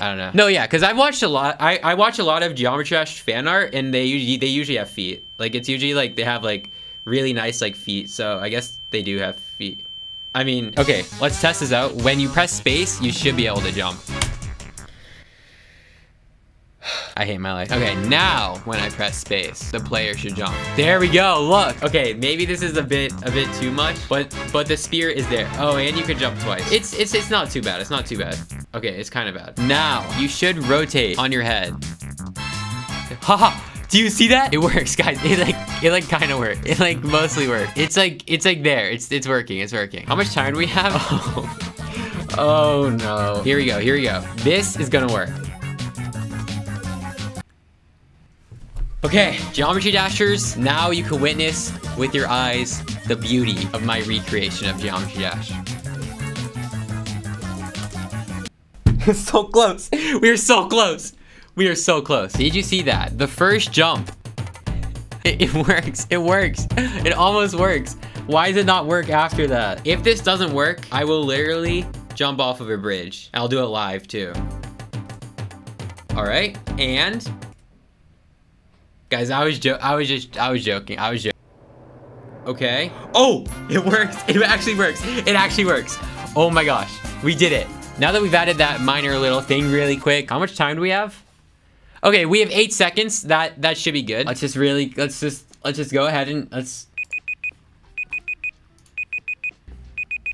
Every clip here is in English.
I don't know. No, yeah, because I've watched a lot. I watch a lot of Geometry Dash fan art, and they usually have feet. Like, it's usually like they have like really nice like feet. So I guess they do have feet. I mean, okay, let's test this out. When you press space, you should be able to jump. I hate my life. Okay, now when I press space, the player should jump. There we go. Look. Okay, maybe this is a bit too much, but the spear is there. Oh, and you can jump twice. It's not too bad. It's not too bad. Okay, it's kind of bad. Now you should rotate on your head. Haha. Do you see that? It works, guys. It like kind of worked. It like mostly worked. It's like there. It's working. It's working. How much time do we have? Oh no. Here we go. Here we go. This is gonna work. Okay, Geometry Dashers, now you can witness with your eyes the beauty of my recreation of Geometry Dash. So close. We are so close. We are so close. Did you see that? The first jump. It works. It works. It almost works. Why does it not work after that? If this doesn't work, I will literally jump off of a bridge. I'll do it live too. All right, and guys, I was joking. Okay. Oh, it works. It actually works. It actually works. Oh my gosh, we did it. Now that we've added that minor little thing really quick, how much time do we have? Okay, we have 8 seconds. That should be good. Let's just go ahead and let's.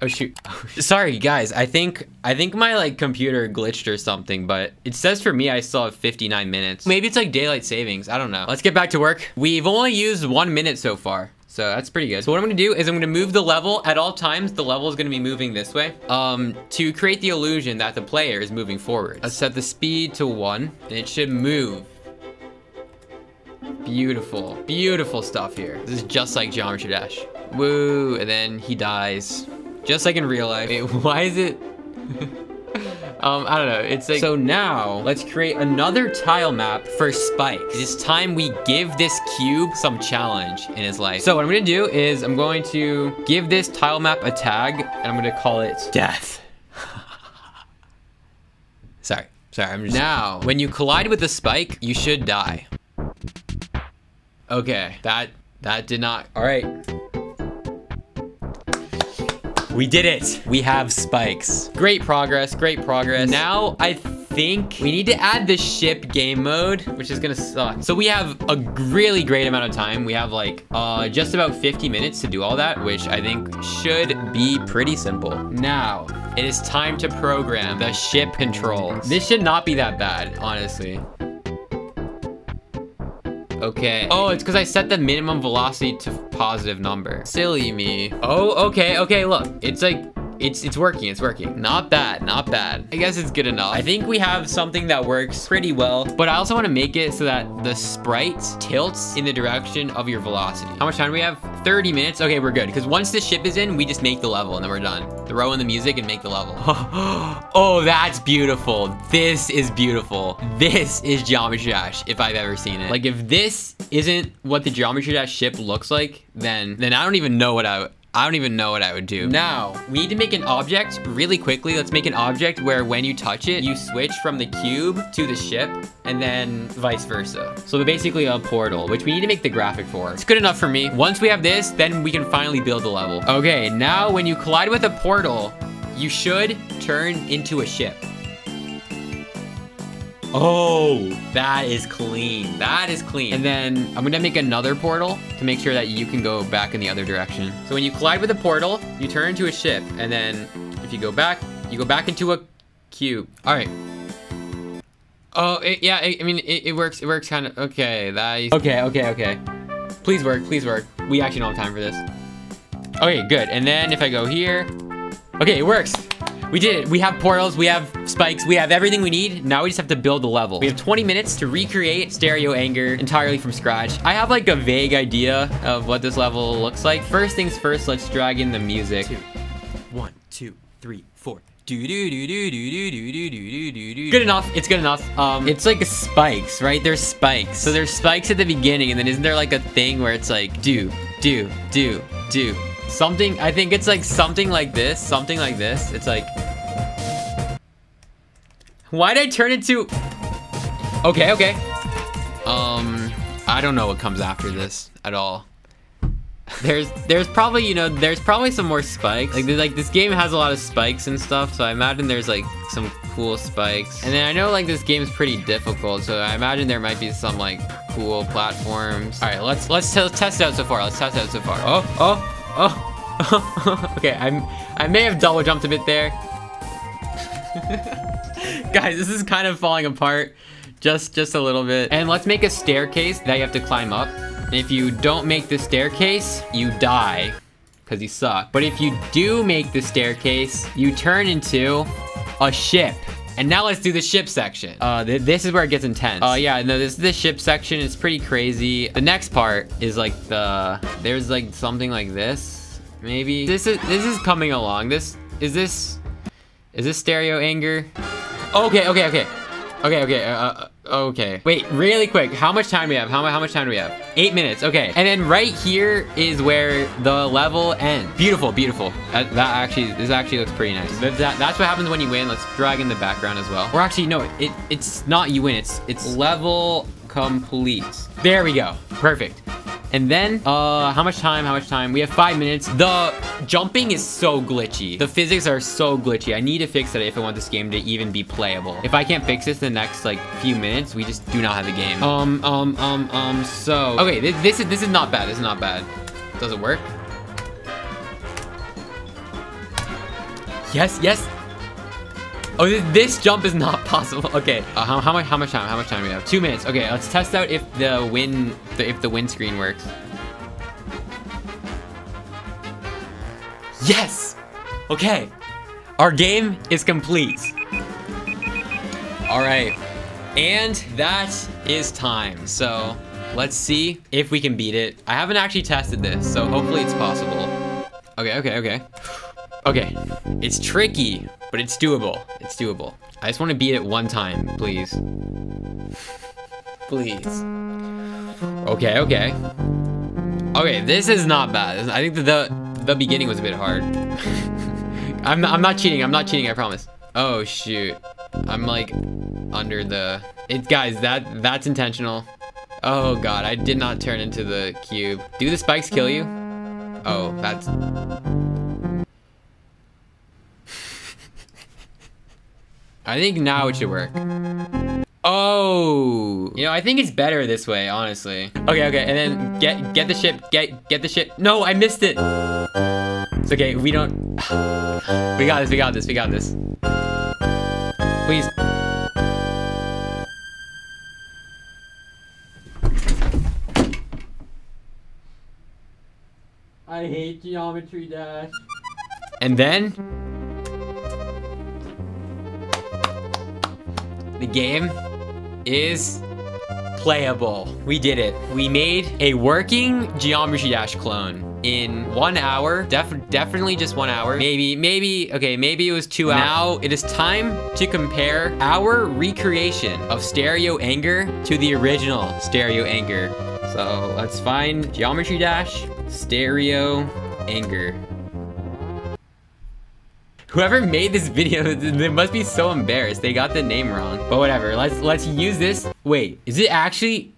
Oh shoot. Sorry guys, I think my like computer glitched or something, but it says for me I still have 59 minutes. Maybe it's like daylight savings, I don't know. Let's get back to work. We've only used 1 minute so far, so that's pretty good. So what I'm gonna do is I'm gonna move the level at all times. The level is gonna be moving this way to create the illusion that the player is moving forward. Let's set the speed to 1 and it should move. Beautiful, beautiful stuff here. This is just like Geometry Dash. Woo, and then he dies. Just like in real life. Wait, why is it? I don't know. It's like, so now let's create another tile map for Spike. It is time we give this cube some challenge in his life. So what I'm gonna do is I'm going to give this tile map a tag and I'm gonna call it death. Sorry, I'm just. Now, when you collide with the Spike, you should die. Okay, that did not, all right. We did it. We have spikes. Great progress, great progress. Now, I think we need to add the ship game mode, which is gonna suck. So we have a really great amount of time. We have like just about 50 minutes to do all that, which I think should be pretty simple. Now, it is time to program the ship controls. This should not be that bad, honestly. Okay. Oh, it's because I set the minimum velocity to positive number. Silly me. Oh, okay, look. It's like, it's working, it's working. Not bad, not bad. I guess it's good enough. I think we have something that works pretty well, but I also want to make it so that the sprite tilts in the direction of your velocity. How much time do we have? 30 minutes? Okay, we're good. Because once the ship is in, we just make the level and then we're done. Throw in the music and make the level. Oh, that's beautiful. This is beautiful. This is Geometry Dash, if I've ever seen it. Like, if this isn't what the Geometry Dash ship looks like, then I don't even know what I would do. Now, we need to make an object really quickly. Let's make an object where when you touch it, you switch from the cube to the ship and then vice versa. So basically a portal, which we need to make the graphic for. It's good enough for me. Once we have this, then we can finally build the level. Okay, now when you collide with a portal, you should turn into a ship. Oh, that is clean. That is clean. And then I'm gonna make another portal to make sure that you can go back in the other direction. So when you collide with a portal, you turn into a ship. And then if you go back into a cube. All right. Oh, it works. It works kind of, okay. Okay. Please work. We actually don't have time for this. Okay, good. And then if I go here, okay, it works. We did it. We have portals, we have spikes, we have everything we need. Now we just have to build the level. We have 20 minutes to recreate Stereo Anger entirely from scratch. I have like a vague idea of what this level looks like. First things first, let's drag in the music. 1, 2, 3, 4. Good enough. It's good enough. It's like spikes, right? There's spikes. So there's spikes at the beginning, and then isn't there like a thing where it's like do. Something, I think it's like something like this. It's like, Why'd I turn into... Okay, okay. I don't know what comes after this at all. There's probably, you know, there's probably some more spikes. Like this game has a lot of spikes and stuff, so I imagine there's like some cool spikes. And then I know like this game's pretty difficult, so I imagine there might be some like cool platforms. All right, let's test it out so far. Let's test it out so far. Oh. Okay, I may have double jumped a bit there. Guys, this is kind of falling apart. Just a little bit. And let's make a staircase that you have to climb up. And if you don't make the staircase, you die, because you suck. But if you do make the staircase, you turn into a ship. And now let's do the ship section. This is where it gets intense. Yeah, no, this is the ship section. It's pretty crazy. The next part is like there's like something like this, maybe. This is coming along. Is this stereo anger? Okay. Okay. Wait, really quick. How much time do we have? How much time do we have? 8 minutes. Okay. And then right here is where the level ends. Beautiful. This actually looks pretty nice. That's what happens when you win. Let's drag in the background as well. Or actually, no, it's not you win. It's level complete. There we go. Perfect. And then, how much time? We have 5 minutes. The jumping is so glitchy. The physics are so glitchy. I need to fix that if I want this game to even be playable. If I can't fix this in the next, like, few minutes, we just do not have the game. So... Okay, this is not bad. This is not bad. Does it work? Yes. Oh, this jump is not possible. Okay, how much time do we have? 2 minutes. Okay, let's test out if the wind screen works. Yes. Okay, our game is complete. All right, and that is time. So let's see if we can beat it. I haven't actually tested this, so hopefully it's possible. Okay. Okay, it's tricky, but it's doable. I just want to beat it one time, please. Please. Okay. Okay, this is not bad. I think the beginning was a bit hard. I'm not cheating, I promise. Oh, shoot. I'm like under the... Guys, that's intentional. Oh, God, I did not turn into the cube. Do the spikes kill you? Oh, that's... I think now it should work. Oh, you know, I think it's better this way, honestly. Okay, and then get the ship, get the ship. No, I missed it. It's okay, we got this. Please. I hate Geometry Dash. And then the game is playable. We did it. We made a working Geometry Dash clone in 1 hour. Definitely just 1 hour. Maybe it was 2 hours. Now it is time to compare our recreation of Stereo Anger to the original Stereo Anger. So let's find Geometry Dash Stereo Anger. Whoever made this video, they must be so embarrassed. They got the name wrong. But whatever, let's use this. Wait, is it actually...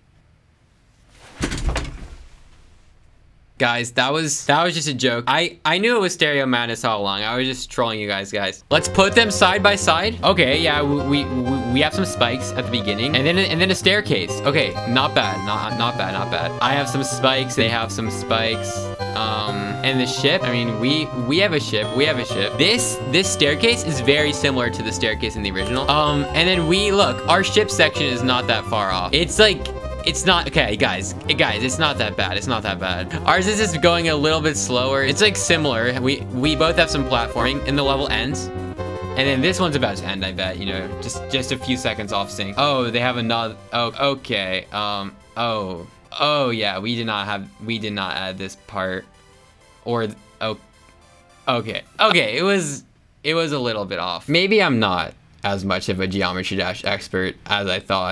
Guys, that was just a joke. I knew it was Stereo Madness all along. I was just trolling you guys. Let's put them side by side. Okay, yeah, we have some spikes at the beginning, and then a staircase. Okay, not bad. Not bad. I have some spikes. They have some spikes. And the ship. I mean, we have a ship. This staircase is very similar to the staircase in the original. And then look, our ship section is not that far off. It's like... It's not, okay, guys, it's not that bad. Ours is just going a little bit slower. It's like similar. We both have some platforming and the level ends. And then this one's about to end, I bet, you know, just a few seconds off sync. Oh, they have another, oh, okay. Oh yeah, we did not add this part. Or, oh, okay, it was a little bit off. Maybe I'm not as much of a Geometry Dash expert as I thought.